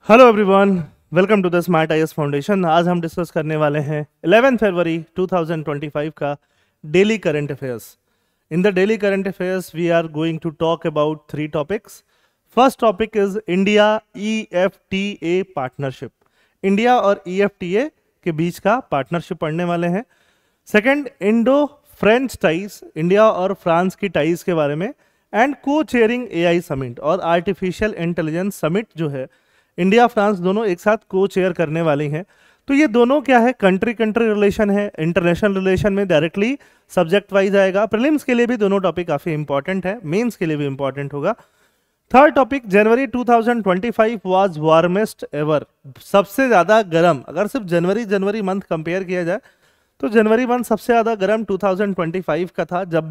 Hello everyone, welcome to the Smart IAS Foundation. आज हम discuss करने वाले हैं 11 फरवरी 2025 का daily current affairs. In the daily current affairs we are going to talk about 3 topics. First topic is India EFTA partnership. India और EFTA के बीच का पार्टनरशिप पढ़ने वाले हैं। Second, Indo French ties, India और फ्रांस की टाइज के बारे में। And co chairing AI summit और आर्टिफिशियल इंटेलिजेंस समिट जो है इंडिया फ्रांस दोनों एक साथ को चेयर करने वाली हैं। तो ये दोनों क्या है, कंट्री कंट्री रिलेशन है, इंटरनेशनल रिलेशन में डायरेक्टली सब्जेक्ट वाइज आएगा। प्रीलिम्स के लिए भी दोनों टॉपिक काफ़ी इंपॉर्टेंट है, मेंस के लिए भी इंपॉर्टेंट होगा। Third topic, January 2025 was warmest ever. सबसे ज़्यादा गर्म, अगर सिर्फ जनवरी मंथ कंपेयर किया जाए तो जनवरी मंथ सबसे ज़्यादा गर्म 2025 का था, जब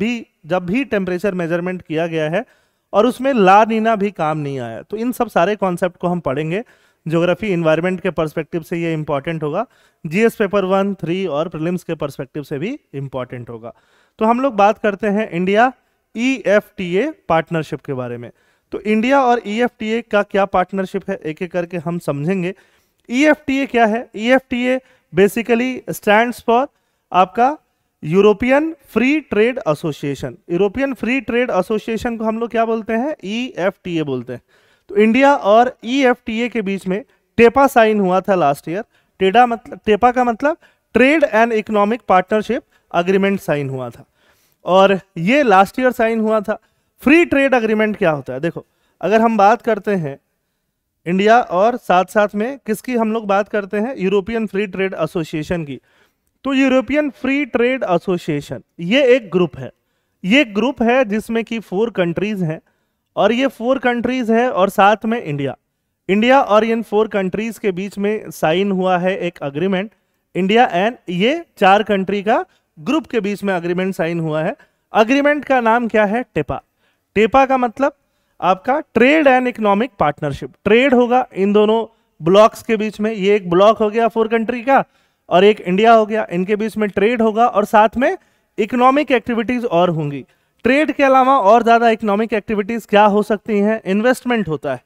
भी टेम्परेचर मेजरमेंट किया गया है, और उसमें ला नीना भी काम नहीं आया। तो इन सब सारे कॉन्सेप्ट को हम पढ़ेंगे। ज्योग्राफी इन्वायरमेंट के पर्सपेक्टिव से ये इंपॉर्टेंट होगा, GS पेपर 1, 3 और प्रीलिम्स के पर्सपेक्टिव से भी इंपॉर्टेंट होगा। तो हम लोग बात करते हैं इंडिया EFTA पार्टनरशिप के बारे में। तो इंडिया और EFTA का क्या पार्टनरशिप है, एक एक करके हम समझेंगे। EFTA क्या है? EFTA बेसिकली स्टैंड्स फॉर आपका European free trade association. European free trade association को हम लोग क्या बोलते हैं? EFTA बोलते हैं। तो इंडिया और EFTA के बीच में टेपा साइन हुआ था लास्ट ईयर। टेपा का मतलब trade and economic partnership agreement sign हुआ था, और ये लास्ट ईयर साइन हुआ था। फ्री ट्रेड अग्रीमेंट क्या होता है? देखो, अगर हम बात करते हैं इंडिया और साथ साथ में किसकी हम लोग बात करते हैं, यूरोपियन फ्री ट्रेड एसोसिएशन की। तो यूरोपियन फ्री ट्रेड एसोसिएशन ये एक ग्रुप है जिसमें कि 4 कंट्रीज हैं, और ये 4 कंट्रीज है और साथ में इंडिया और इन 4 कंट्रीज के बीच में साइन हुआ है एक अग्रीमेंट। इंडिया एंड ये 4 कंट्री का ग्रुप के बीच में अग्रीमेंट साइन हुआ है। अग्रीमेंट का नाम क्या है? टेपा। टेपा का मतलब आपका trade and economic partnership. Trade होगा इन दोनों ब्लॉक्स के बीच में, ये एक ब्लॉक हो गया 4 कंट्री का और एक इंडिया हो गया, इनके बीच में ट्रेड होगा और साथ में इकोनॉमिक एक्टिविटीज और होंगी। ट्रेड के अलावा और ज्यादा इकोनॉमिक एक्टिविटीज क्या हो सकती हैं? इन्वेस्टमेंट होता है,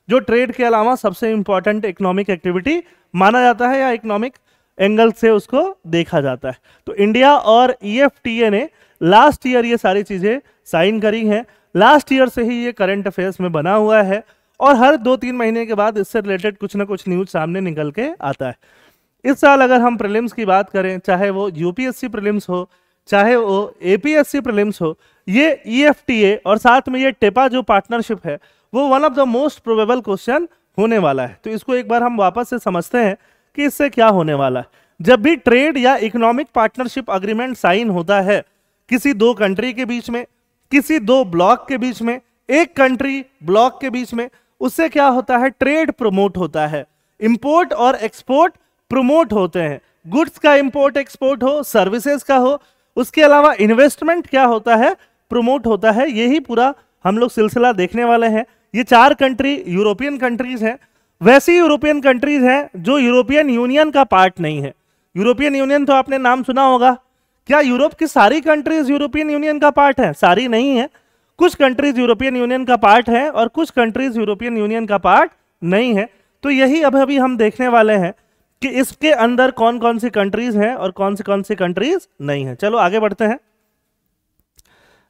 जो ट्रेड के अलावा सबसे इंपॉर्टेंट इकोनॉमिक एक्टिविटी माना जाता है या इकोनॉमिक एंगल से उसको देखा जाता है। तो इंडिया और EFTA ने लास्ट ईयर ये सारी चीजें साइन करी हैं। लास्ट ईयर से ही ये करंट अफेयर्स में बना हुआ है, और हर 2-3 महीने के बाद इससे रिलेटेड कुछ ना कुछ न्यूज सामने निकल के आता है। इस साल अगर हम प्रीलिम्स की बात करें, चाहे वो UPSC प्रीलिम्स हो, चाहे वो APSC प्रीलिम्स हो, ये EFTA और साथ में ये टेपा जो पार्टनरशिप है वो one of the most probable question होने वाला है। तो इसको एक बार हम वापस से समझते हैं कि इससे क्या होने वाला है। जब भी ट्रेड या इकोनॉमिक पार्टनरशिप अग्रीमेंट साइन होता है किसी 2 कंट्री के बीच में, किसी 2 ब्लॉक के बीच में, एक कंट्री ब्लॉक के बीच में, उससे क्या होता है? ट्रेड प्रमोट होता है, इंपोर्ट और एक्सपोर्ट प्रमोट होते हैं। गुड्स का इंपोर्ट एक्सपोर्ट हो, सर्विसेज का हो, उसके अलावा इन्वेस्टमेंट क्या होता है? प्रमोट होता है। यही पूरा हम लोग सिलसिला देखने वाले हैं। ये 4 कंट्री यूरोपियन कंट्रीज हैं। वैसी यूरोपियन कंट्रीज हैं जो यूरोपियन यूनियन का पार्ट नहीं है। यूरोपियन यूनियन तो आपने नाम सुना होगा। क्या यूरोप की सारी कंट्रीज यूरोपियन यूनियन का पार्ट है? सारी नहीं है। कुछ कंट्रीज यूरोपियन यूनियन का पार्ट है और कुछ कंट्रीज यूरोपियन यूनियन का पार्ट नहीं है। तो यही अभी हम देखने वाले हैं कि इसके अंदर कौन कौन सी कंट्रीज हैं और कौन सी कंट्रीज नहीं है। चलो आगे बढ़ते हैं,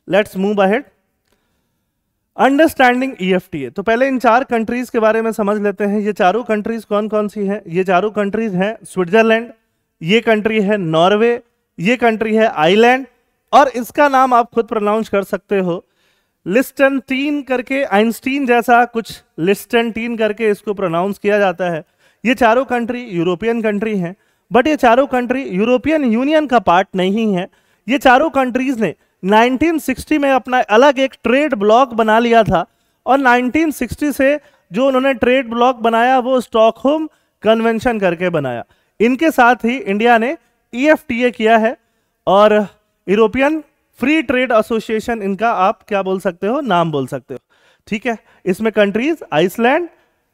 let's move ahead. Understanding EFTA। तो पहले इन 4 कंट्रीज के बारे में समझ लेते हैं। ये चारों कंट्रीज कौन कौन सी हैं? ये चारों कंट्रीज हैं स्विट्जरलैंड, ये कंट्री है नॉर्वे, ये कंट्री है आइलैंड, और इसका नाम आप खुद प्रोनाउंस कर सकते हो लिस्टनटीन करके, आइंस्टीन जैसा कुछ लिस्टनटीन करके इसको प्रोनाउंस किया जाता है। ये चारों कंट्री यूरोपियन कंट्री हैं, बट ये चारों कंट्री यूरोपियन यूनियन का पार्ट नहीं है। ये चारों कंट्रीज ने 1960 में अपना अलग एक ट्रेड ब्लॉक बना लिया था, और 1960 से जो उन्होंने ट्रेड ब्लॉक बनाया वो स्टॉकहोम कन्वेंशन करके बनाया। इनके साथ ही इंडिया ने EFTA किया है, और यूरोपियन फ्री ट्रेड एसोसिएशन इनका आप क्या बोल सकते हो? नाम बोल सकते हो। ठीक है, इसमें कंट्रीज आइसलैंड,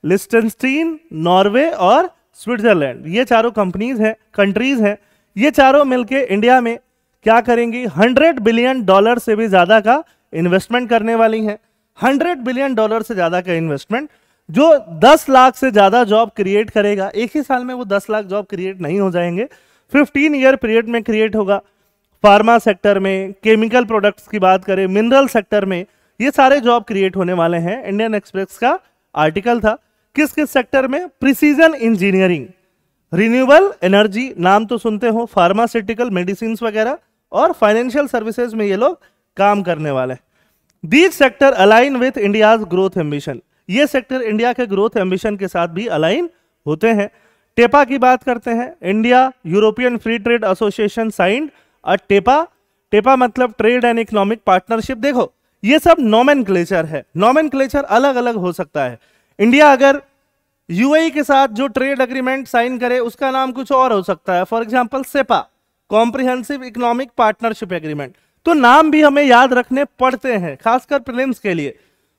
लिस्टनस्टीन, नॉर्वे और स्विट्जरलैंड, ये चारों कंट्रीज हैं। ये चारों मिलके इंडिया में क्या करेंगी? $100 बिलियन से भी ज्यादा का इन्वेस्टमेंट करने वाली हैं। $100 बिलियन से ज्यादा का इन्वेस्टमेंट जो 10 लाख से ज्यादा जॉब क्रिएट करेगा। एक ही साल में वो 10 लाख जॉब क्रिएट नहीं हो जाएंगे, 15 ईयर पीरियड में क्रिएट होगा। फार्मा सेक्टर में, केमिकल प्रोडक्ट्स की बात करें, मिनरल सेक्टर में, ये सारे जॉब क्रिएट होने वाले हैं। इंडियन एक्सप्रेस का आर्टिकल था। किस किस सेक्टर में? प्रिसीजन इंजीनियरिंग, रिन्यूएबल एनर्जी, नाम तो सुनते हो, फार्मास्यूटिकल, मेडिसिन वगैरह, और फाइनेंशियल सर्विसेज में ये लोग काम करने वाले हैं। These sector align with India's growth ambition, ये सेक्टर इंडिया के ग्रोथ एम्बिशन के साथ भी अलाइन होते हैं। टेपा की बात करते हैं, India European free trade association signed a TEPA. TEPA मतलब ट्रेड एंड इकोनॉमिक पार्टनरशिप। देखो ये सब नॉमेनक्लेचर है, नॉमेनक्लेचर अलग अलग हो सकता है। इंडिया अगर यूएई के साथ जो ट्रेड एग्रीमेंट साइन करे उसका नाम कुछ और हो सकता है, for example CEPA, comprehensive economic partnership agreement. तो नाम भी हमें याद रखने पड़ते हैं, खासकर प्रीलिम्स के लिए।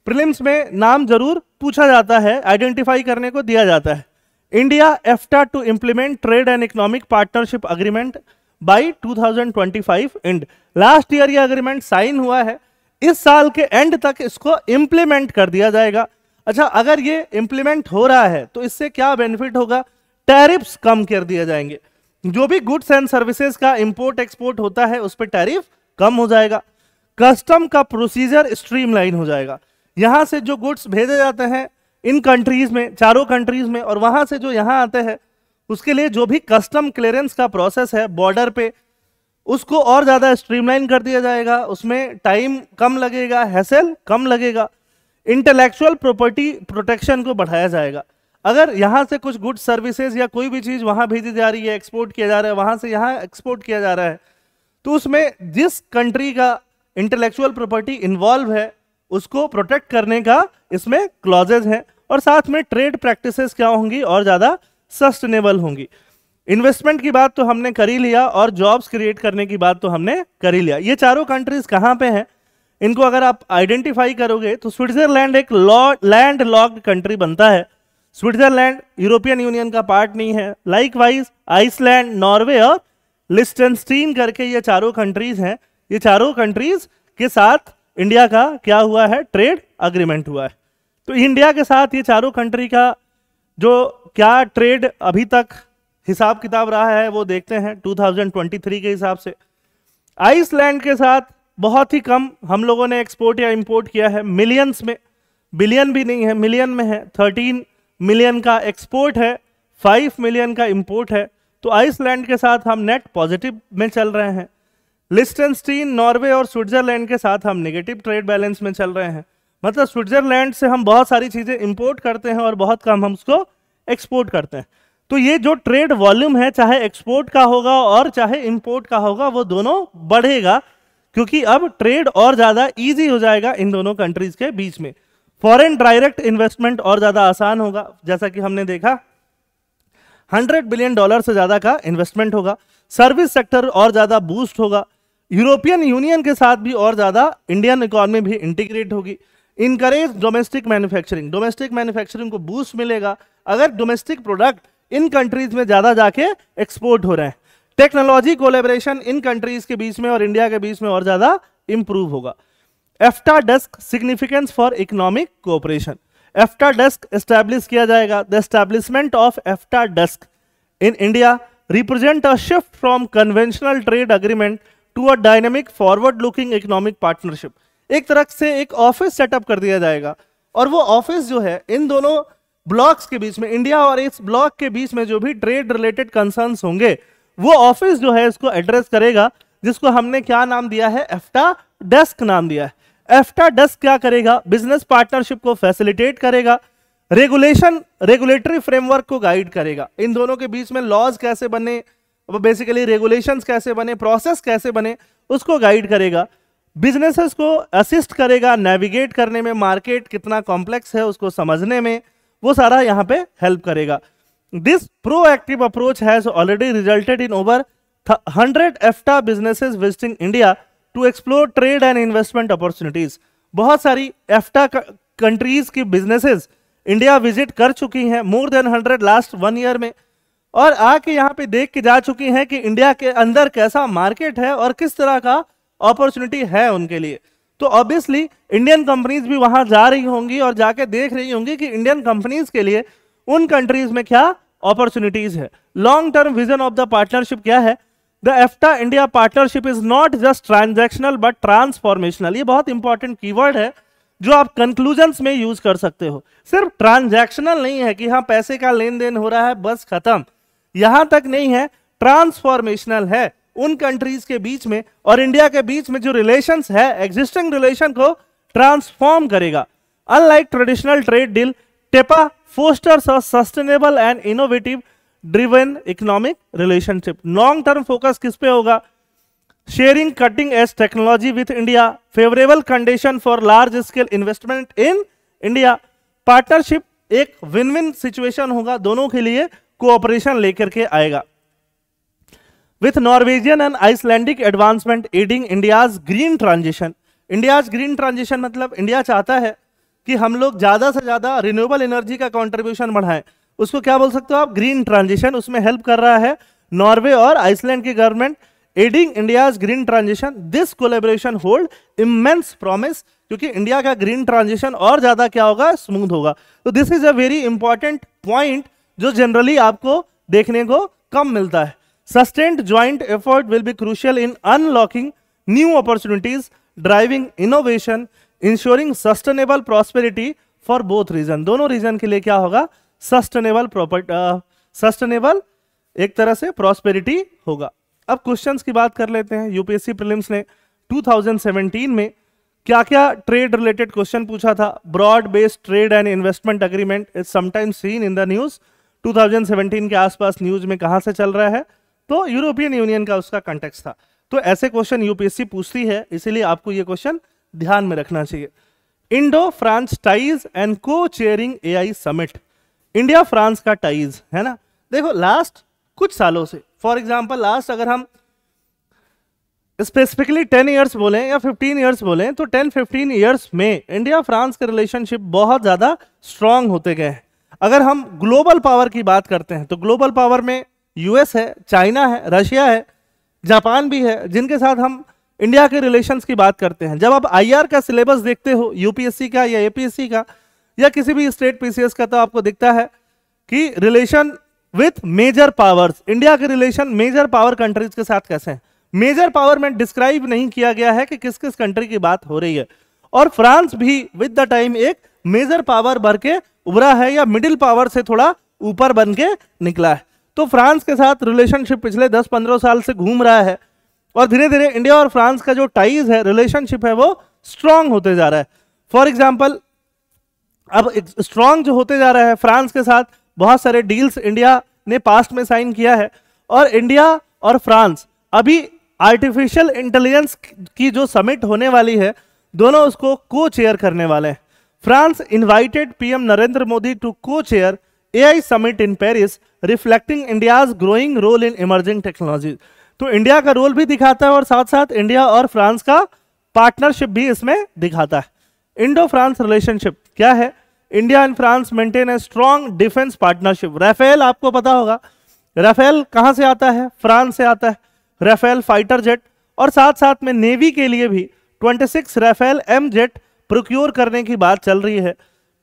प्रीलिम्स में नाम जरूर पूछा जाता है, आइडेंटिफाई करने को दिया जाता है। India EFTA to implement trade and economic partnership agreement by 2025 end. Last year ये अग्रीमेंट साइन हुआ है, इस साल के एंड तक इसको इंप्लीमेंट कर दिया जाएगा। अच्छा, अगर ये इंप्लीमेंट हो रहा है तो इससे क्या बेनिफिट होगा? टैरिफ्स कम कर दिए जाएंगे। जो भी गुड्स एंड सर्विसेज का इंपोर्ट एक्सपोर्ट होता है उस पर टैरिफ कम हो जाएगा। कस्टम का प्रोसीजर स्ट्रीमलाइन हो जाएगा। यहां से जो गुड्स भेजे जाते हैं इन कंट्रीज में, चारों कंट्रीज में, और वहां से जो यहां आते हैं उसके लिए जो भी कस्टम क्लियरेंस का प्रोसेस है बॉर्डर पे, उसको और ज्यादा स्ट्रीमलाइन कर दिया जाएगा। उसमें टाइम कम लगेगा, हैसल कम लगेगा। इंटेलेक्चुअल प्रॉपर्टी प्रोटेक्शन को बढ़ाया जाएगा। अगर यहां से कुछ गुड्स सर्विसेज या कोई भी चीज वहां भेजी जा रही है, एक्सपोर्ट किया जा रहा है, वहां से यहां एक्सपोर्ट किया जा रहा है, तो उसमें जिस कंट्री का इंटेलेक्चुअल प्रॉपर्टी इन्वॉल्व है उसको प्रोटेक्ट करने का इसमें क्लॉजेज हैं। और साथ में ट्रेड प्रैक्टिसेस क्या होंगी? और ज्यादा सस्टेनेबल होंगी। इन्वेस्टमेंट की बात तो हमने कर ही लिया, और जॉब्स क्रिएट करने की बात तो हमने कर ही लिया। ये चारों कंट्रीज कहाँ पे हैं? इनको अगर आप आइडेंटिफाई करोगे तो स्विट्जरलैंड एक लैंड लॉक्ड कंट्री बनता है। स्विट्जरलैंड यूरोपियन यूनियन का पार्ट नहीं है। लाइकवाइज आइसलैंड, नॉर्वे और लिस्टेनस्टीन करके ये चारों कंट्रीज हैं। ये चारों कंट्रीज के साथ इंडिया का क्या हुआ है? ट्रेड अग्रीमेंट हुआ है। तो इंडिया के साथ ये चारों कंट्री का जो क्या ट्रेड अभी तक हिसाब किताब रहा है वो देखते हैं 2023 के हिसाब से। आइसलैंड के साथ बहुत ही कम हम लोगों ने एक्सपोर्ट या इंपोर्ट किया है, मिलियंस में, बिलियन भी नहीं है, मिलियन में है। 13 मिलियन का एक्सपोर्ट है, 5 मिलियन का इंपोर्ट है। तो आइसलैंड के साथ हम नेट पॉजिटिव में चल रहे हैं। लिस्टेनस्टीन, नॉर्वे और स्विट्जरलैंड के साथ हम नेगेटिव ट्रेड बैलेंस में चल रहे हैं। मतलब स्विट्जरलैंड से हम बहुत सारी चीजें इंपोर्ट करते हैं और बहुत कम हम उसको एक्सपोर्ट करते हैं। तो ये जो ट्रेड वॉल्यूम है, चाहे एक्सपोर्ट का होगा और चाहे इंपोर्ट का होगा, वो दोनों बढ़ेगा, क्योंकि अब ट्रेड और ज्यादा इजी हो जाएगा इन दोनों कंट्रीज के बीच में। फॉरेन डायरेक्ट इन्वेस्टमेंट और ज्यादा आसान होगा, जैसा कि हमने देखा $100 बिलियन से ज्यादा का इन्वेस्टमेंट होगा। सर्विस सेक्टर और ज्यादा बूस्ट होगा। यूरोपियन यूनियन के साथ भी और ज्यादा इंडियन इकोनॉमी भी इंटीग्रेट होगी। Encourage domestic manufacturing, domestic manufacturing को बूस्ट मिलेगा अगर डोमेस्टिक प्रोडक्ट इन कंट्रीज में ज्यादा जाके एक्सपोर्ट हो रहे हैं। टेक्नोलॉजी कोलैबोरेशन इन कंट्रीज के बीच में और इंडिया के बीच में और ज्यादा इंप्रूव होगा। EFTA desk significance for economic cooperation, EFTA desk establish किया जाएगा। The establishment of EFTA desk in India represent a shift from conventional trade agreement to a dynamic forward looking economic partnership. एक तरह से एक office setup कर दिया जाएगा, और वो ऑफिस जो है इन दोनों ब्लॉक्स के बीच में, इंडिया और इस ब्लॉक के बीच में जो भी ट्रेड रिलेटेड कंसर्न्स होंगे, वो ऑफिस जो है इसको एड्रेस करेगा, जिसको हमने क्या नाम दिया है? एफ्टा डेस्क नाम दिया है। एफ्टा डेस्क क्या करेगा? बिजनेस पार्टनरशिप को फैसिलिटेट करेगा, रेगुलेटरी फ्रेमवर्क को गाइड करेगा। इन दोनों के बीच में लॉज कैसे बने, बेसिकली रेगुलेशंस कैसे बने, प्रोसेस कैसे बने, उसको गाइड करेगा। बिजनेसेस को असिस्ट करेगा नेविगेट करने में, मार्केट कितना कॉम्प्लेक्स है उसको समझने में, वो सारा यहाँ पे हेल्प करेगा। This proactive approach has already resulted in over 100 EFTA businesses visiting India to explore trade and investment opportunities. बहुत सारी एफ्टा कंट्रीज की बिजनेसेस इंडिया विजिट कर चुकी हैं, मोर देन 100 लास्ट 1 ईयर में, और आके यहाँ पे देख के जा चुकी हैं कि इंडिया के अंदर कैसा मार्केट है और किस तरह का अपॉर्चुनिटी है उनके लिए। तो ऑब्वियसली इंडियन कंपनीज भी वहां जा रही होंगी और जाके देख रही होंगी कि इंडियन कंपनीज के लिए उन कंट्रीज में क्या अपॉर्चुनिटीज है। Long term vision of the partnership क्या है? The EFTA India partnership is not just transactional but transformational. ये बहुत इंपॉर्टेंट कीवर्ड है जो आप कंक्लूजन्स में यूज कर सकते हो। सिर्फ ट्रांजैक्शनल नहीं है कि हाँ पैसे का लेन देन हो रहा है बस खत्म, यहां तक नहीं है, ट्रांसफॉर्मेशनल है। उन कंट्रीज के बीच में और इंडिया के बीच में जो रिलेशंस है, एग्जिस्टिंग रिलेशन को ट्रांसफॉर्म करेगा। Unlike traditional trade deal, TEPA fosters a sustainable and innovative driven economic relationship. Long term focus किस पे होगा? Sharing cutting edge technology with India, favourable condition for large scale investment in India. Partnership एक win win situation होगा, दोनों के लिए cooperation लेकर के आएगा। With Norwegian and Icelandic advancement aiding India's green transition. India's green transition मतलब India चाहता है कि हम लोग ज्यादा से ज्यादा रिन्यूएबल एनर्जी का कंट्रीब्यूशन बढ़ाएं, उसको क्या बोल सकते हो आप? Green transition. उसमें हेल्प कर रहा है नॉर्वे और आइसलैंड की government. Aiding India's green transition, this collaboration hold immense promise, क्योंकि इंडिया का ग्रीन ट्रांजिशन और ज्यादा क्या होगा? स्मूथ होगा। तो this is a very important point जो जनरली आपको देखने को कम मिलता है। Sustained joint effort will be crucial in unlocking new opportunities, driving innovation, ensuring sustainable prosperity for both region. दोनों रीजन के लिए क्या होगा? सस्टेनेबल एक तरह से प्रॉस्पेरिटी होगा। अब क्वेश्चंस की बात कर लेते हैं। यूपीएससी प्रीलिम्स ने 2017 में क्या क्या ट्रेड रिलेटेड क्वेश्चन पूछा था? Broad based trade and investment agreement is sometimes seen in the news. 2017 के आसपास न्यूज में कहां से चल रहा है? तो यूरोपियन यूनियन का उसका कंटेक्स्ट था। तो ऐसे क्वेश्चन यूपीएससी पूछती है, इसीलिए आपको ये क्वेश्चन ध्यान में रखना चाहिए। Indo France ties and co chairing AI summit. India France का टाइज है ना, देखो लास्ट कुछ सालों से, फॉर एग्जांपल लास्ट अगर हम स्पेसिफिकली 10 इयर्स बोलें या 15 इयर्स बोलें तो 10-15 इयर्स में इंडिया फ्रांस के रिलेशनशिप बहुत ज्यादा स्ट्रांग होते गए हैं। अगर हम ग्लोबल पावर की बात करते हैं तो ग्लोबल पावर में यूएस है, चाइना है, रशिया है, जापान भी है, जिनके साथ हम इंडिया के रिलेशंस की बात करते हैं। जब आप आईआर का सिलेबस देखते हो यूपीएससी का या एपीएससी का या किसी भी स्टेट पीसीएस का, तो आपको दिखता है कि relation with major powers, India के रिलेशन मेजर पावर कंट्रीज के साथ कैसे हैं। मेजर पावर में डिस्क्राइब नहीं किया गया है कि किस किस कंट्री की बात हो रही है। और फ्रांस भी विद द टाइम एक मेजर पावर बन के उभरा है या मिडिल पावर से थोड़ा ऊपर बन के निकला है। तो फ्रांस के साथ रिलेशनशिप पिछले 10-15 साल से घूम रहा है और धीरे धीरे इंडिया और फ्रांस का जो टाइज है, रिलेशनशिप है, वो स्ट्रांग होते जा रहा है। फॉर एग्जांपल अब स्ट्रांग जो होते जा रहा है, फ्रांस के साथ बहुत सारे डील्स इंडिया ने पास्ट में साइन किया है। और इंडिया और फ्रांस अभी आर्टिफिशियल इंटेलिजेंस की जो समिट होने वाली है, दोनों उसको को चेयर करने वाले हैं। France invited PM Narendra Modi to co chair AI summit in Paris, reflecting India's growing role in emerging technology. तो इंडिया का रोल भी दिखाता है और साथ साथ इंडिया और फ्रांस का पार्टनरशिप भी इसमें दिखाता है। इंडो फ्रांस रिलेशनशिप क्या है? India and France maintain a strong defence partnership. Rafale आपको पता होगा, राफेल कहां से आता है? फ्रांस से आता है, राफेल फाइटर जेट। और साथ साथ में नेवी के लिए भी 26 राफेल एम जेट प्रोक्योर करने की बात चल रही है।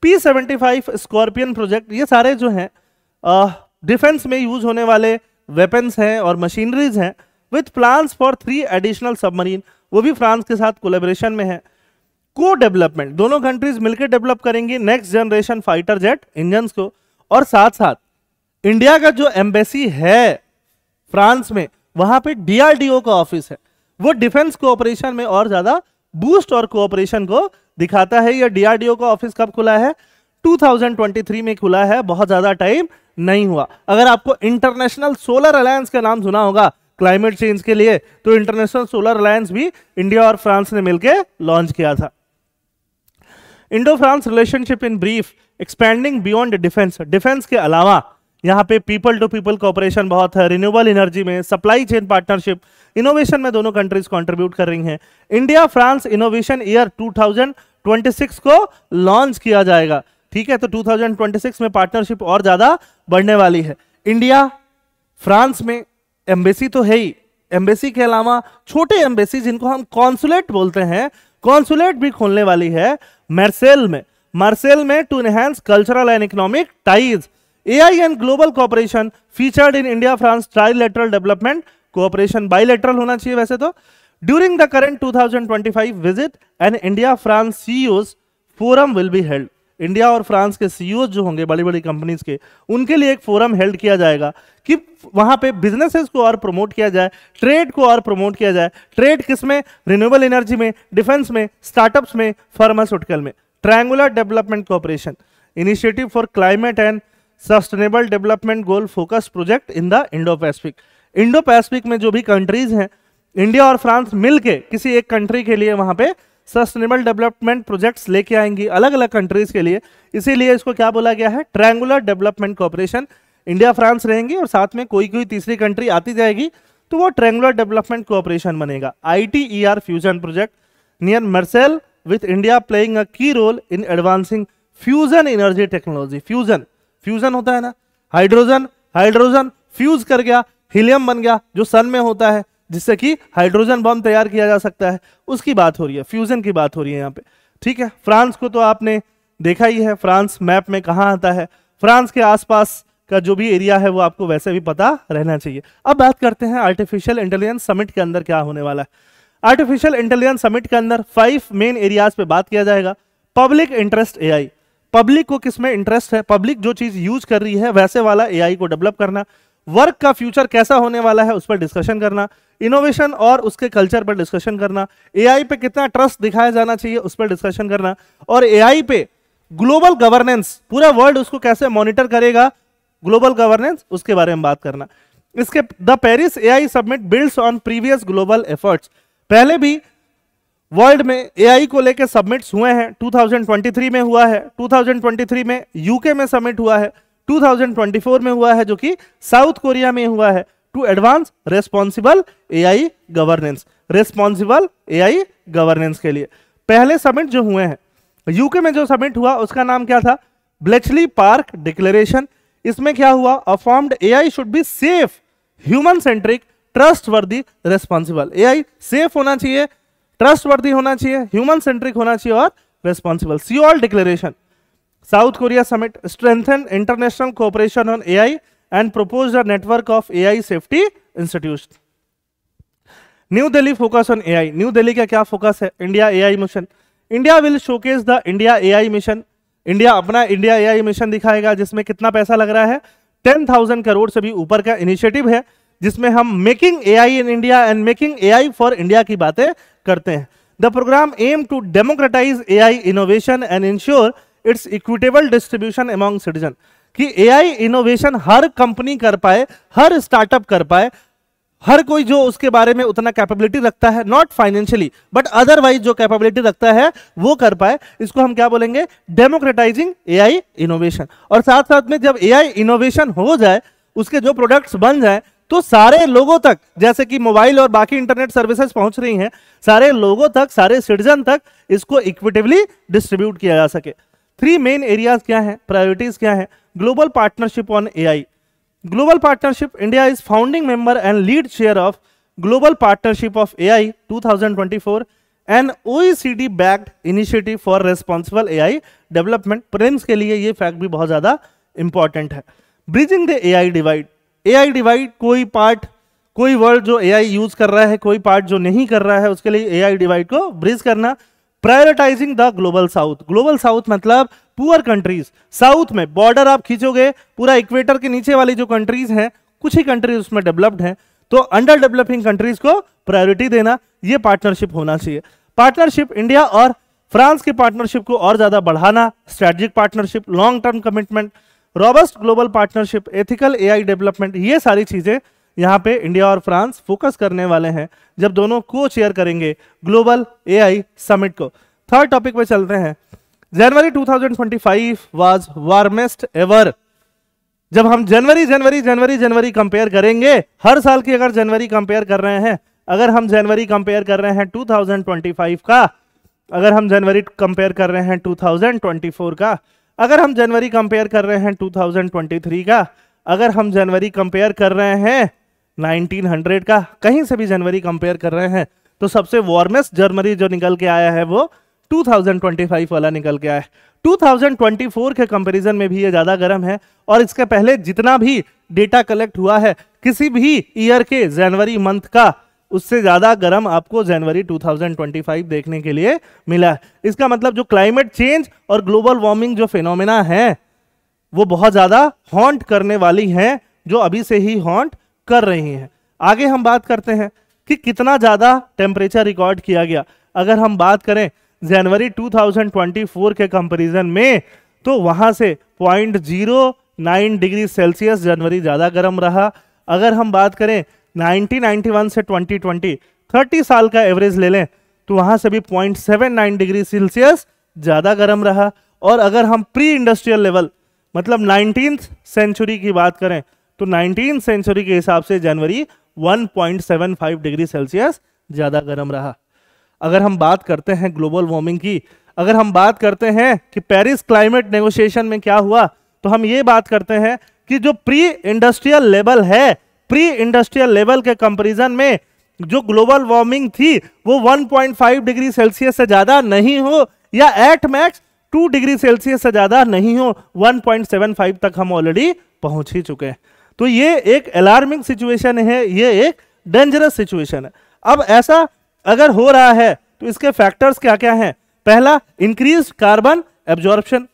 P-75 स्कॉर्पियन प्रोजेक्ट, ये सारे जो हैं डिफेंस में यूज होने वाले वेपन्स हैं और मशीनरीज हैं। With plans for 3 additional submarine, वो भी फ्रांस के साथ कोलैबोरेशन में है। को डेवलपमेंट, दोनों कंट्रीज मिलकर डेवलप करेंगी next generation fighter jet engines को। और साथ साथ इंडिया का जो एम्बेसी है फ्रांस में, वहां पे डीआरडीओ का ऑफिस है, वो डिफेंस कोऑपरेशन में और ज्यादा बूस्ट और कोऑपरेशन को दिखाता है। यह डीआरडीओ का ऑफिस कब खुला है? 2023 में खुला है, बहुत ज्यादा टाइम नहीं हुआ। अगर आपको इंटरनेशनल सोलर अलायंस का नाम सुना होगा क्लाइमेट चेंज के लिए, तो इंटरनेशनल सोलर अलायंस भी इंडिया और फ्रांस ने मिलकर लॉन्च किया था। Indo France relationship in brief, expanding beyond defence. Defence के अलावा यहाँ पे पीपल टू पीपल कोऑपरेशन बहुत है, रिन्यूएबल एनर्जी में, सप्लाई चेन पार्टनरशिप, इनोवेशन में दोनों कंट्रीज कंट्रीब्यूट कर रही हैं। इंडिया फ्रांस इनोवेशन ईयर 2026 को लॉन्च किया जाएगा। ठीक है, तो 2026 में पार्टनरशिप और ज्यादा बढ़ने वाली है। इंडिया फ्रांस में एम्बेसी तो है ही, एम्बेसी के अलावा छोटे एम्बेसी जिनको हम कॉन्सुलेट बोलते हैं, कॉन्सुलेट भी खोलने वाली है मार्सेल में to enhance cultural and economic ties. AI and global cooperation featured in India France trilateral development cooperation, bilateral होना चाहिए वैसे तो। During the current 2025 visit an India France CEOs forum will be held. India और France के CEO जो होंगे बड़ी बड़ी कंपनीज के, उनके लिए एक फोरम हेल्ड किया जाएगा कि वहां पे बिजनेसेस को और प्रमोट किया जाए, ट्रेड को और प्रमोट किया जाए। ट्रेड किसमें? रिन्यूएबल एनर्जी में, डिफेंस में, स्टार्टअप्स में, फार्मास्यूटिकल में। Triangular development cooperation initiative for climate and sustainable development goal focus project in the Indo Pacific. Indo Pacific में जो भी कंट्रीज हैं, इंडिया और फ्रांस मिलके किसी एक कंट्री के लिए वहां पे सस्टेनेबल डेवलपमेंट प्रोजेक्ट्स लेके आएंगी अलग अलग कंट्रीज के लिए। इसीलिए इसको क्या बोला गया है? Triangular development cooperation. India France रहेंगी और साथ में कोई कोई तीसरी कंट्री आती जाएगी, तो वो ट्रायंगुलर डेवलपमेंट कोऑपरेशन बनेगा। ITER fusion project near Marseille with India playing a key role in advancing fusion energy technology. Fusion होता है ना, हाइड्रोजन फ्यूज कर गया, हीलियम बन गया जो सन में होता है, जिससे कि हाइड्रोजन बम तैयार किया जा सकता है, उसकी बात हो रही है, फ्यूजन की बात हो रही है यहाँ पे। ठीक है, फ्रांस को तो आपने देखा ही है, फ्रांस मैप में कहाँ आता है। फ्रांस के आसपास का जो भी एरिया है वो आपको वैसे भी पता रहना चाहिए। अब बात करते हैं आर्टिफिशियल इंटेलिजेंस समिट के अंदर क्या होने वाला है। आर्टिफिशियल इंटेलिजेंस समिट के अंदर 5 मेन एरियाज पे बात किया जाएगा। पब्लिक इंटरेस्ट एआई, पब्लिक को किसमें इंटरेस्ट है, पब्लिक जो चीज यूज कर रही है वैसे वाला एआई को डेवलप करना। वर्क का फ्यूचर कैसा होने वाला है उस पर डिस्कशन करना। इनोवेशन और उसके कल्चर पर डिस्कशन करना। एआई पे कितना ट्रस्ट दिखाया जाना चाहिए उस पर डिस्कशन करना। और एआई पे ग्लोबल गवर्नेंस, पूरा वर्ल्ड उसको कैसे मॉनिटर करेगा, ग्लोबल गवर्नेंस, उसके बारे में बात करना। इसके the Paris AI summit builds on previous global efforts. पहले भी वर्ल्ड में एआई को लेकर सबमिट्स हुए हैं। 2023 में हुआ है, 2023 में यूके में समिट हुआ है, 2024 में हुआ है जो कि साउथ कोरिया में हुआ है, to advance responsible AI governance, responsible AI governance के लिए। पहले समिट जो हुए हैं, यूके में जो समिट हुआ उसका नाम क्या था? Bletchley Park declaration. इसमें क्या हुआ? Affirmed AI should be safe, human centric, trustworthy, responsible. AI safe होना चाहिए, ट्रस्टवर्दी होना चाहिए, ह्यूमन सेंट्रिक होना चाहिए और responsible. Seoul declaration. South Korea summit strengthen international cooperation on AI and proposed a network of AI safety institutes. New Delhi focus on AI. New Delhi का क्या focus है? India AI mission. India will showcase the India AI mission. India अपना India AI mission दिखाएगा, जिसमें कितना पैसा लग रहा है? 10,000 करोड़ से भी ऊपर का इनिशिएटिव है, जिसमें हम making AI in India and making AI for India की बातें करते हैं। The program aim to democratise AI innovation and ensure its equitable distribution among citizen. कि एआई इनोवेशन हर कंपनी कर पाए, हर स्टार्टअप कर पाए, हर कोई जो उसके बारे में उतना कैपेबिलिटी रखता है, नॉट फाइनेंशियली बट अदरवाइज जो कैपेबिलिटी रखता है वो कर पाए। इसको हम क्या बोलेंगे? डेमोक्रेटाइजिंग एआई इनोवेशन। और साथ साथ में जब एआई इनोवेशन हो जाए, उसके जो प्रोडक्ट्स बन जाए, तो सारे लोगों तक, जैसे कि मोबाइल और बाकी इंटरनेट सर्विसेज पहुंच रही हैं, सारे लोगों तक, सारे सिटीजन तक इसको इक्विटेबली डिस्ट्रीब्यूट किया जा सके। 3 मेन एरियाज क्या हैं, प्रायोरिटीज क्या हैं? Global partnership on AI. Global partnership, India is founding member and lead share of global partnership of AI 2024 and OECD backed initiative for responsible AI development. Prince के लिए ये फैक्ट भी बहुत ज्यादा इंपॉर्टेंट है। Bridging the AI divide. AI divide, कोई part, कोई word जो एआई यूज कर रहा है, कोई पार्ट जो नहीं कर रहा है, उसके लिए एआई डिवाइड को ब्रिज करना। Prioritising the global south. Global south मतलब पुअर कंट्रीज। साउथ में बॉर्डर आप खींचोगे, पूरा इक्वेटर के नीचे वाली जो कंट्रीज हैं, कुछ ही कंट्रीज उसमें डेवलप्ड हैं, तो अंडर डेवलपिंग कंट्रीज को प्रायोरिटी देना, ये पार्टनरशिप होना चाहिए। पार्टनरशिप, इंडिया और फ्रांस की पार्टनरशिप को और ज्यादा बढ़ाना, strategic partnership, long term commitment, robust global partnership, ethical AI development, ये सारी चीजें यहाँ पे इंडिया और फ्रांस फोकस करने वाले हैं जब दोनों को चेयर करेंगे ग्लोबल एआई समिट को। थर्ड टॉपिक पे चलते हैं। जनवरी 2025 वाज वार्मेस्ट एवर। जब हम जनवरी कंपेयर करेंगे, हर साल की अगर जनवरी कंपेयर कर रहे हैं, अगर हम जनवरी कंपेयर कर रहे हैं 2025 का, अगर हम जनवरी कंपेयर कर रहे हैं 2024 का, अगर हम जनवरी कंपेयर कर रहे हैं 2023 का, अगर हम जनवरी कंपेयर कर रहे हैं 1900 का, कहीं से भी जनवरी कंपेयर कर रहे हैं, तो सबसे वार्मेस्ट जनवरी जो निकल के आया है वो 2025 वाला निकल के आया है। 2024 के कंपैरिजन में भी ये ज्यादा गर्म है, और इसके पहले जितना भी डेटा कलेक्ट हुआ है किसी भी ईयर के जनवरी मंथ का, उससे ज्यादा गर्म आपको जनवरी 2025 देखने के लिए मिला है। इसका मतलब जो क्लाइमेट चेंज और ग्लोबल वार्मिंग जो फिनोमेना है वो बहुत ज्यादा हॉन्ट करने वाली हैं, जो अभी से ही हॉन्ट कर रही हैं। आगे हम बात करते हैं कि कितना ज्यादा टेम्परेचर रिकॉर्ड किया गया। अगर हम बात करें जनवरी 2024 के कंपैरिजन में, तो वहां से 0.09 डिग्री सेल्सियस जनवरी ज्यादा गर्म रहा। अगर हम बात करें 1991 से 2020 30 साल का एवरेज ले लें, तो वहां से भी 0.79 डिग्री सेल्सियस ज्यादा गर्म रहा। और अगर हम प्री इंडस्ट्रियल लेवल मतलब 19th सेंचुरी की बात करें, तो 19th सेंचुरी के हिसाब से जनवरी 1.75 डिग्री सेल्सियस ज्यादा गर्म रहा। अगर हम बात करते हैं ग्लोबल वार्मिंग की, अगर हम बात करते हैं कि पेरिस क्लाइमेट नेगोशिएशन में क्या हुआ, तो हम ये बात करते हैं कि जो प्री इंडस्ट्रियल लेवल है, प्री इंडस्ट्रियल लेवल के कंपैरिजन में जो ग्लोबल वार्मिंग थी वो 1.5 डिग्री सेल्सियस से ज्यादा नहीं हो, या एट मैक्स 2 डिग्री सेल्सियस से ज्यादा नहीं हो, 1.75 तक हम ऑलरेडी पहुंच ही चुके हैं। तो ये एक अलार्मिंग सिचुएशन है, ये एक डेंजरस सिचुएशन है। अब ऐसा अगर हो रहा है तो इसके फैक्टर्स क्या क्या हैं? पहला, increased carbon absorption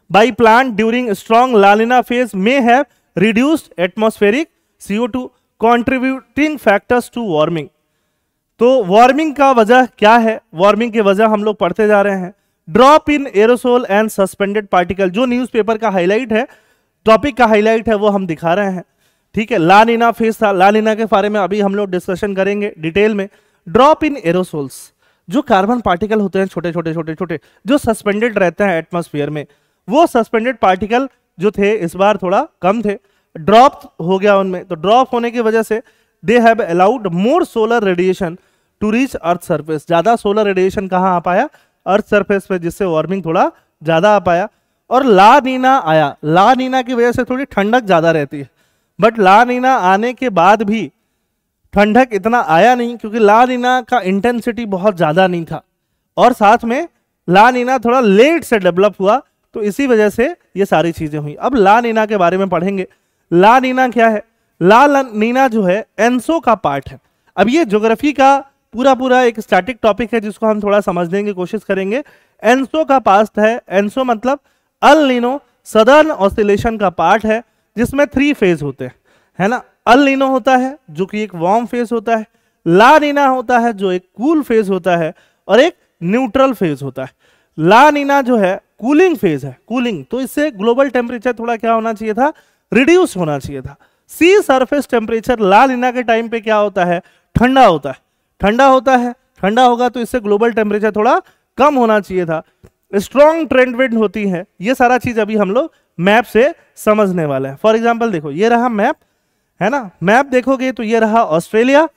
by plant during strong La Nina phase may have reduced atmospheric CO2 contributing factors to warming. तो वार्मिंग का वजह क्या है? वार्मिंग की वजह हम लोग पढ़ते जा रहे हैं। Drop in aerosol and suspended particle, जो न्यूज़पेपर का हाईलाइट है, टॉपिक का हाईलाइट है, वो हम दिखा रहे हैं। ठीक है, ला नीना फेज था, ला नीना के बारे में अभी हम लोग डिस्कशन करेंगे डिटेल में। ड्रॉप इन एरोसोल्स, जो कार्बन पार्टिकल होते हैं छोटे छोटे छोटे छोटे, जो सस्पेंडेड रहते हैं एटमॉस्फेयर में, वो सस्पेंडेड पार्टिकल जो थे इस बार थोड़ा कम थे, ड्रॉप हो गया उनमें। तो ड्रॉप होने की वजह से they have allowed more solar radiation to reach earth surface. ज्यादा सोलर रेडिएशन कहाँ आ पाया? अर्थ सरफेस पे, जिससे वार्मिंग थोड़ा ज्यादा आ पाया। और ला नीना आया, ला नीना की वजह से थोड़ी ठंडक ज्यादा रहती है, बट ला नीना आने के बाद भी ठंडक इतना आया नहीं, क्योंकि ला नीना का इंटेंसिटी बहुत ज्यादा नहीं था, और साथ में ला नीना थोड़ा लेट से डेवलप हुआ, तो इसी वजह से ये सारी चीजें हुई। अब ला नीना के बारे में पढ़ेंगे। ला नीना क्या है? ला नीना जो है एनसो का पार्ट है। अब ये ज्योग्राफी का पूरा एक स्टैटिक टॉपिक है, जिसको हम थोड़ा समझने की कोशिश करेंगे। एनसो का पास्ट है, एनसो मतलब अल नीनो सदर्न ऑसिलेशन का पार्ट है, जिसमें 3 फेज होते हैं, है ना। अल नीनो होता है जो कि एक वार्म फेज होता है, ला नीना होता है जो एक कूल फेज होता है, और एक न्यूट्रल फेज होता है। ला नीना जो है कूलिंग फेज है, कूलिंग, तो इससे ग्लोबल टेम्परेचर थोड़ा क्या होना चाहिए था? रिड्यूस होना चाहिए था। सी सरफेस टेम्परेचर ला नीना के टाइम पे क्या होता है? ठंडा होता है, ठंडा होता है, ठंडा होगा तो इससे ग्लोबल टेम्परेचर थोड़ा कम होना चाहिए था। स्ट्रॉन्ग ट्रेंड विंड होती है, ये सारा चीज अभी हम लोग मैप से समझने वाले हैं। फॉर एग्जाम्पल देखो, ये रहा मैप, है ना। मैप देखोगे तो ये रहा ऑस्ट्रेलिया,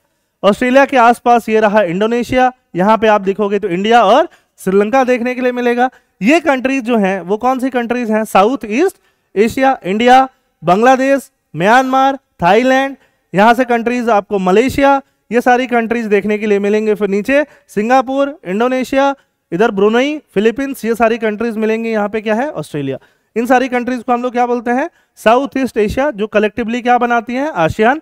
ऑस्ट्रेलिया के आसपास ये रहा इंडोनेशिया, यहाँ पे आप देखोगे तो इंडिया और श्रीलंका देखने के लिए मिलेगा। ये कंट्रीज जो हैं वो कौन सी कंट्रीज हैं? South east Asia, India, Bangladesh, Myanmar, Thailand, यहाँ से कंट्रीज आपको मलेशिया, ये सारी कंट्रीज देखने के लिए मिलेंगे। फिर नीचे सिंगापुर, इंडोनेशिया, इधर ब्रुनई, फिलीपींस, ये सारी कंट्रीज मिलेंगी। यहाँ पे क्या है? ऑस्ट्रेलिया। इन सारी कंट्रीज को हम लोग क्या बोलते हैं? साउथ ईस्ट एशिया, जो कलेक्टिवली क्या बनाती हैं? आसियान।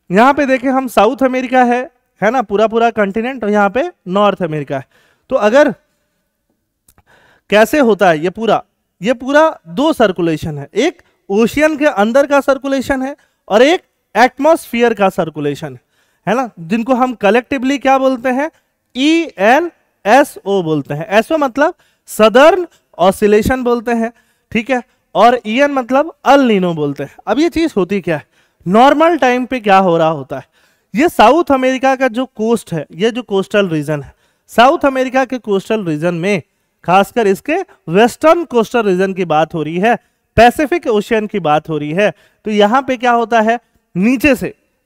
यहाँ पे देखें हम, साउथ अमेरिका है ना, पूरा कंटिनेंट, और यहाँ पे नॉर्थ अमेरिका है। तो अगर कैसे होता है ये पूरा 2 सर्कुलेशन है, एक ओशियन के अंदर का सर्कुलेशन है और एक एटमॉस्फेयर का सर्कुलेशन है ना, जिनको हम कलेक्टिवली क्या बोलते हैं? ENSO बोलते हैं। एसओ मतलब सदर्न ऑसिलेशन बोलते हैं, ठीक है, और EN मतलब अल नीनो बोलते हैं। अब ये चीज होती क्या है? नॉर्मल टाइम पे क्या हो रहा होता है? ये साउथ अमेरिका का जो कोस्ट है, ये जो कोस्टल रीजन है, साउथ अमेरिका के कोस्टल रीजन में, खासकर इसके वेस्टर्न कोस्टल रीजन की बात हो रही है, पैसिफिक ओशियन की बात हो रही है। तो यहाँ पे क्या होता है?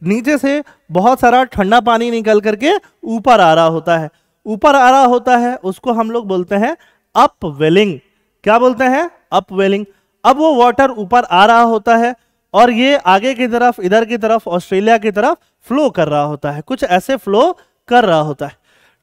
नीचे से बहुत सारा ठंडा पानी निकल करके ऊपर आ रहा होता है, ऊपर आ रहा होता है, उसको हम लोग बोलते हैं अपवेलिंग। क्या बोलते हैं? अपवेलिंग। अब वो वाटर ऊपर आ रहा होता है और ये आगे की तरफ, इधर की तरफ, ऑस्ट्रेलिया की तरफ फ्लो कर रहा होता है। कुछ ऐसे फ्लो कर रहा होता है।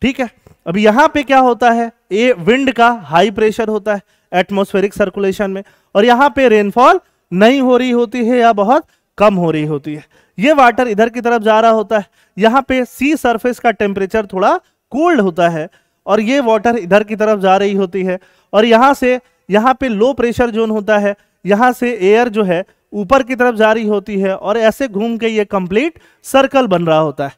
ठीक है, अब यहाँ पे क्या होता है, ये विंड का हाई प्रेशर होता है एटमॉस्फेरिक सर्कुलेशन में, और यहाँ पे रेनफॉल नहीं हो रही होती है या बहुत कम हो रही होती है। ये वाटर इधर की तरफ जा रहा होता है, यहाँ पे सी सरफेस का टेम्परेचर थोड़ा कोल्ड होता है और ये वाटर इधर की तरफ जा रही होती है, और यहाँ से यहाँ पे लो प्रेशर जोन होता है, यहाँ से एयर जो है ऊपर की तरफ जा रही होती है और ऐसे घूम के ये कंप्लीट सर्कल बन रहा होता है।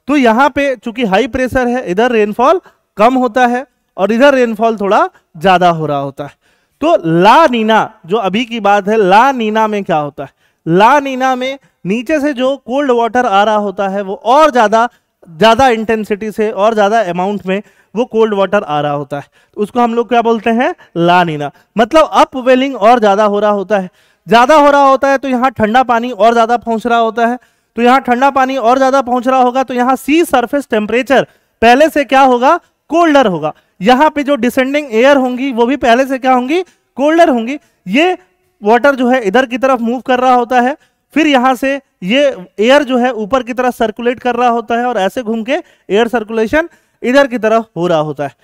तो यहाँ पे चूंकि हाई प्रेशर है, इधर रेनफॉल कम होता है और इधर रेनफॉल थोड़ा ज्यादा हो रहा होता है। तो ला नीना जो अभी की बात है, ला नीना में क्या होता है, ला नीना में नीचे से जो कोल्ड वाटर आ रहा होता है वो और ज्यादा इंटेंसिटी से और ज्यादा अमाउंट में वो कोल्ड वाटर आ रहा होता है, तो उसको हम लोग क्या बोलते हैं, ला नीना। मतलब अपवेलिंग और ज्यादा हो रहा होता है, ज्यादा हो रहा होता है तो यहाँ ठंडा पानी और ज्यादा पहुंच रहा होता है, तो यहाँ ठंडा पानी और ज्यादा पहुंच रहा होगा तो यहाँ सी सरफेस टेम्परेचर पहले से क्या होगा, कोल्डर होगा। यहाँ पे जो डिसेंडिंग एयर होंगी वो भी पहले से क्या होंगी, कोल्डर होंगी। ये वाटर जो है इधर की तरफ मूव कर रहा होता है, फिर यहाँ से ये एयर जो है ऊपर की तरफ सर्कुलेट कर रहा होता है और ऐसे घूम के एयर सर्कुलेशन इधर की तरफ हो रहा होता है।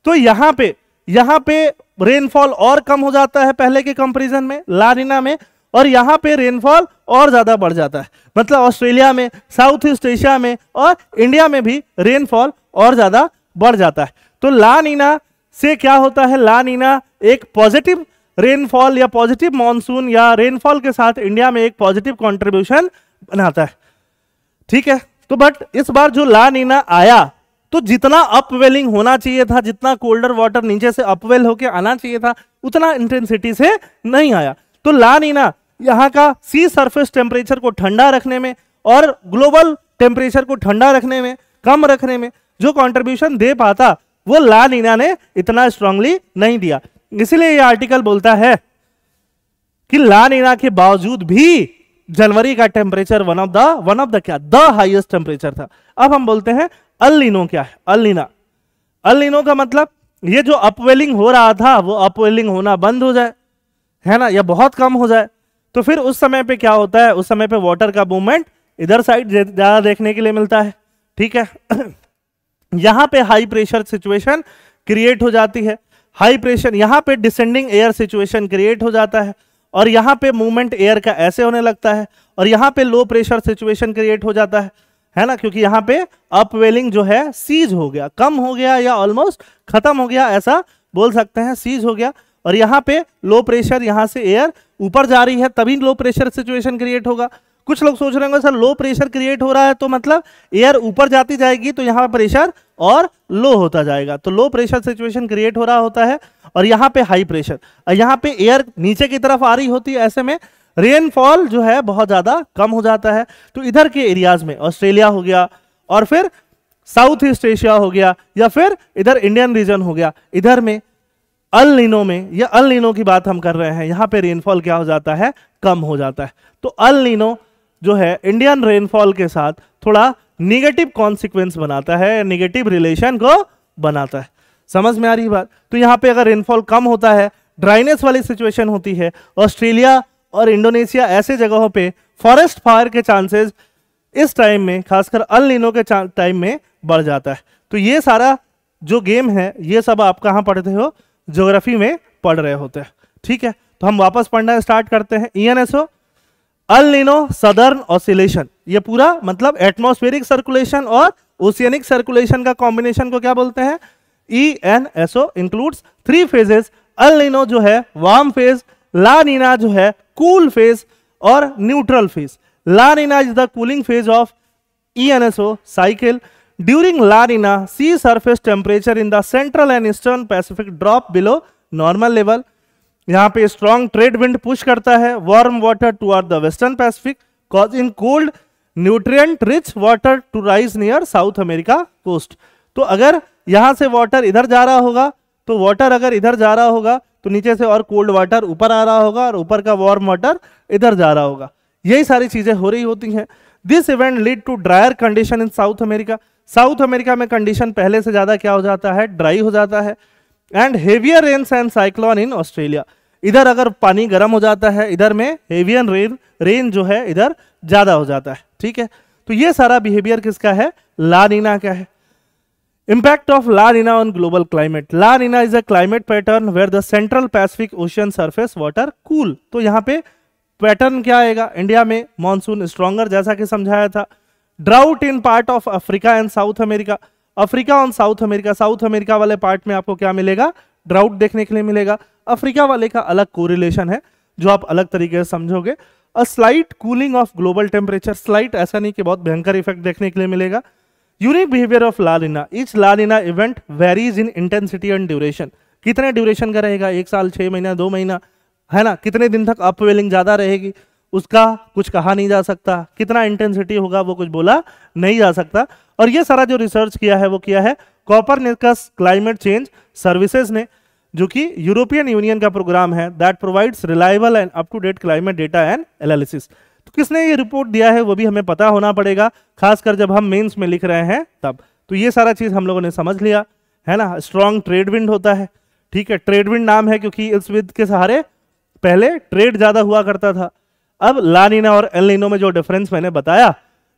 तो यहाँ पे रेनफॉल और कम हो जाता है पहले के कंपैरिजन में ला नीना में, और यहाँ पे रेनफॉल और ज्यादा बढ़ जाता है। मतलब ऑस्ट्रेलिया में, साउथ ईस्ट एशिया में और इंडिया में भी रेनफॉल और ज्यादा बढ़ जाता है। तो ला नीना से क्या होता है, ला नीना एक पॉजिटिव रेनफॉल या पॉजिटिव मॉनसून या रेनफॉल के साथ इंडिया में एक पॉजिटिव कंट्रीब्यूशन बनाता है। ठीक है, तो बट इस बार जो ला नीना आया तो जितना अपवेलिंग होना चाहिए था, जितना कोल्डर वाटर नीचे से अपवेल होके आना चाहिए था, उतना इंटेंसिटी से नहीं आया। तो ला नीना यहाँ का सी सरफेस टेम्परेचर को ठंडा रखने में और ग्लोबल टेम्परेचर को ठंडा रखने में, कम रखने में जो कंट्रीब्यूशन दे पाता वो ला नीना ने इतना स्ट्रांगली नहीं दिया। इसलिए ये आर्टिकल बोलता है कि ला नीना के बावजूद भी जनवरी का टेम्परेचर वन ऑफ द क्या, द हाईएस्ट टेम्परेचर था। अब हम बोलते हैं अल नीनो क्या है, अल नीना। अल नीनो का मतलब ये जो अपवेलिंग हो रहा था वो अपवेलिंग होना बंद हो जाए, है ना, या बहुत कम हो जाए। तो फिर उस समय पे क्या होता है, उस समय पे वाटर का मूवमेंट इधर साइड ज्यादा देखने के लिए मिलता है। ठीक है यहाँ पे हाई प्रेशर सिचुएशन क्रिएट हो जाती है, हाई प्रेशर, यहाँ पे डिसेंडिंग एयर सिचुएशन क्रिएट हो जाता है और यहाँ पे मूवमेंट एयर का ऐसे होने लगता है, और यहाँ पे लो प्रेशर सिचुएशन क्रिएट हो जाता है ना, क्योंकि यहाँ पे अपवेलिंग जो है सीज हो गया, कम हो गया या ऑलमोस्ट खत्म हो गया, ऐसा बोल सकते हैं, सीज हो गया। और यहाँ पे लो प्रेशर, यहाँ से एयर ऊपर जा रही है तभी लो प्रेशर सिचुएशन क्रिएट होगा। कुछ लोग सोच रहे होंगे सर लो प्रेशर क्रिएट हो रहा है तो मतलब एयर ऊपर जाती जाएगी तो यहाँ प्रेशर और लो होता जाएगा, तो लो प्रेशर सिचुएशन क्रिएट हो रहा होता है। और यहाँ पे हाई प्रेशर, यहाँ पे एयर नीचे की तरफ आ रही होती है, ऐसे में रेनफॉल जो है बहुत ज्यादा कम हो जाता है। तो इधर के एरियाज में ऑस्ट्रेलिया हो गया और फिर साउथ ईस्ट एशिया हो गया या फिर इधर इंडियन रीजन हो गया, इधर में अल नीनो में, या अल नीनो की बात हम कर रहे हैं, यहाँ पे रेनफॉल क्या हो जाता है, कम हो जाता है। तो अल नीनो जो है इंडियन रेनफॉल के साथ थोड़ा निगेटिव कॉन्सिक्वेंस बनाता है, निगेटिव रिलेशन को बनाता है। समझ में आ रही बात? तो यहाँ पे अगर रेनफॉल कम होता है, ड्राइनेस वाली सिचुएशन होती है, ऑस्ट्रेलिया और इंडोनेशिया ऐसे जगहों पे फॉरेस्ट फायर के चांसेस इस टाइम में, खासकर अल नीनो के टाइम में बढ़ जाता है। तो ये सारा जो गेम है ये सब आप कहाँ पढ़ते हो, ज्योग्राफी में पढ़ रहे होते हैं। ठीक है, तो हम वापस पढ़ना स्टार्ट करते हैं। ENSO El Nino southern oscillation, ये पूरा मतलब एटमॉस्फेरिक सर्कुलेशन और ओशियनिक सर्कुलेशन का कॉम्बिनेशन को क्या बोलते हैं, ENSO includes 3 phases. El Nino जो है वार्म फेज, ला नीना जो है कूल फेज और neutral phase. La Nina is the cooling phase of ENSO cycle. During La Nina, sea surface temperature in the central and eastern Pacific drop below normal level. यहाँ पे strong trade wind push करता है warm water toward the western Pacific, causing cold nutrient rich water to rise near South America coast. तो अगर यहाँ से water इधर जा रहा होगा, तो वाटर अगर इधर जा रहा होगा तो नीचे से और कोल्ड वाटर ऊपर आ रहा होगा और ऊपर का वार्म वाटर इधर जा रहा होगा। यही सारी चीजें हो रही होती हैं। This event lead to dryer condition in South America. South America में कंडीशन पहले से ज्यादा क्या हो जाता है, ड्राई हो जाता है। And heavier rains and cyclone in Australia. इधर अगर पानी गर्म हो जाता है, इधर में हेवियर रेन जो है इधर ज्यादा हो जाता है। ठीक है, तो ये सारा बिहेवियर किसका है, ला नीना का है। Impact of La Nina on global climate. La Nina is a climate pattern where the central Pacific Ocean surface water cool. तो यहाँ पे पैटर्न क्या आएगा, इंडिया में मॉनसून स्ट्रॉन्गर जैसा कि समझाया था. Drought in part of Africa and south America. Africa और साउथ अमेरिका वाले पार्ट में आपको क्या मिलेगा, ड्राउट देखने के लिए मिलेगा. अफ्रीका वाले का अलग कोरिलेशन है जो आप अलग तरीके से समझोगे. A slight cooling of global temperature. Slight ऐसा नहीं कि बहुत भयंकर इफेक्ट देखने के लिए मिलेगा. Unique behaviour of La Nina. Each La Nina event varies in intensity and duration. कितने ड्यूरेशन का रहेगा, 1 साल, 6 महीना, 2 महीना, है ना. कितने दिन तक अपवेलिंग ज्यादा रहेगी उसका कुछ कहा नहीं जा सकता. कितना इंटेंसिटी होगा वो कुछ बोला नहीं जा सकता. और ये सारा जो रिसर्च किया है वो किया है कोपरनिकस क्लाइमेट चेंज सर्विसेज ने, जो कि यूरोपियन यूनियन का प्रोग्राम है that provides reliable and up to date climate data and analysis. तो किसने ये रिपोर्ट दिया है वो भी हमें पता होना पड़ेगा, खासकर जब हम मेंस में लिख रहे हैं तब. तो ये सारा चीज हम लोगों ने समझ लिया, है ना. स्ट्रॉन्ग ट्रेड विंड होता है, ठीक है. ट्रेड विंड नाम है क्योंकि इस विंड के सहारे पहले ट्रेड ज्यादा हुआ करता था. अब ला नीना और एल नीनो में जो डिफरेंस मैंने बताया,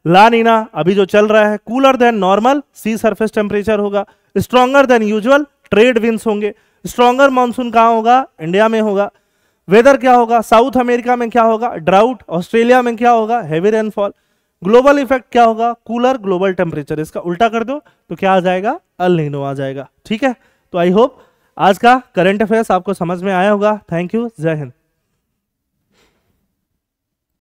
ला नीना अभी जो चल रहा है कूलर देन नॉर्मल सी सरफेस टेम्परेचर होगा, stronger than usual trade winds होंगे. स्ट्रॉन्गर मानसून कहाँ होगा, इंडिया में होगा. वेदर क्या होगा, साउथ अमेरिका में क्या होगा, ड्राउट. ऑस्ट्रेलिया में क्या होगा, हैवी रेनफॉल. ग्लोबल इफेक्ट क्या होगा, कूलर ग्लोबल टेम्परेचर. इसका उल्टा कर दो तो क्या आ जाएगा, एल नीनो आ जाएगा. ठीक है. तो आई होप आज का करंट अफेयर्स आपको समझ में आया होगा. Thank you. जय हिंद.